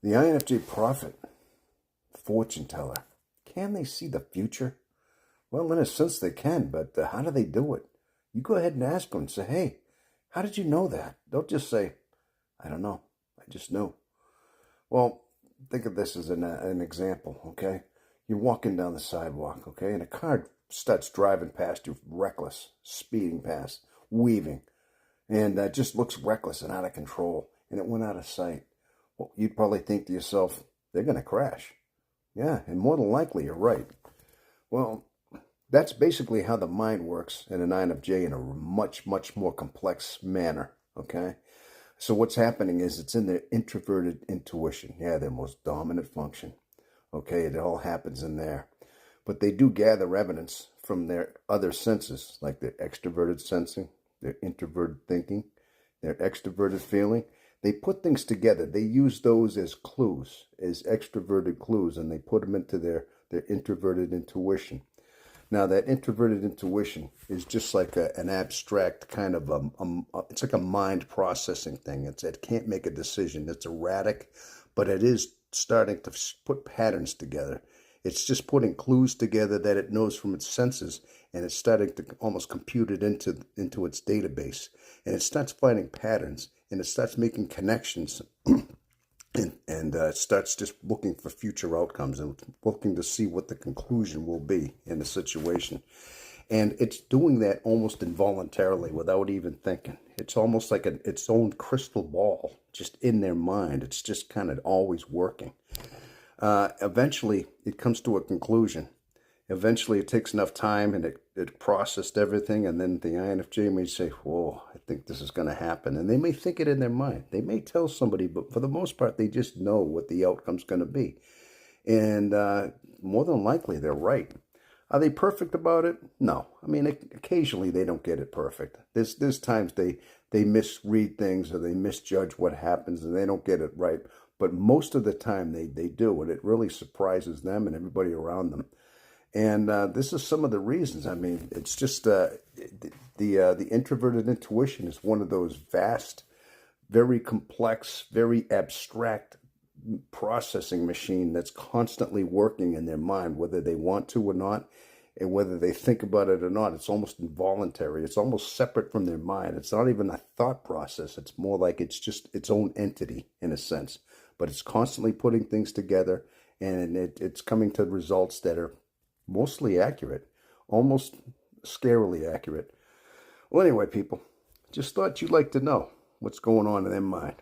The INFJ prophet, fortune teller, can they see the future? Well, in a sense they can, but how do they do it? You go ahead and ask them. Say, hey, how did you know that? Don't just say, I don't know. I just knew. Well, think of this as an example, okay? You're walking down the sidewalk, okay, and a car starts driving past you, reckless, speeding past, weaving, and just looks reckless and out of control, and it went out of sight. Well, you'd probably think to yourself, they're going to crash. Yeah, and more than likely, you're right. Well, that's basically how the mind works in an INFJ in a much, much more complex manner, okay? So what's happening is it's in their introverted intuition. Yeah, their most dominant function. Okay, it all happens in there. But they do gather evidence from their other senses, like their extroverted sensing, their introverted thinking, their extroverted feeling. They put things together. They use those as clues, as extroverted clues, and they put them into their introverted intuition. Now, that introverted intuition is just like an abstract kind of it's like a mind processing thing. It can't make a decision. It's erratic, but it is starting to put patterns together. It's just putting clues together that it knows from its senses, and it's starting to almost compute it into its database. And it starts finding patterns, and it starts making connections and starts just looking for future outcomes and looking to see what the conclusion will be in the situation. And it's doing that almost involuntarily without even thinking. It's almost like its own crystal ball just in their mind. It's just kind of always working. Eventually, it comes to a conclusion. Eventually, it takes enough time and it processed everything. And then the INFJ may say, whoa, I think this is going to happen. And they may think it in their mind. They may tell somebody, but for the most part, they just know what the outcome's going to be. And more than likely, they're right. Are they perfect about it? No. I mean, occasionally they don't get it perfect. There's times they misread things or they misjudge what happens and they don't get it right. But most of the time they do, and it really surprises them and everybody around them. And this is some of the reasons. I mean, it's just the introverted intuition is one of those vast, very complex, very abstract processing machine that's constantly working in their mind, whether they want to or not, and whether they think about it or not. It's almost involuntary. It's almost separate from their mind. It's not even a thought process. It's more like it's just its own entity in a sense. But it's constantly putting things together, and it's coming to results that are mostly accurate, almost scarily accurate. Well, anyway, people, just thought you'd like to know what's going on in their mind.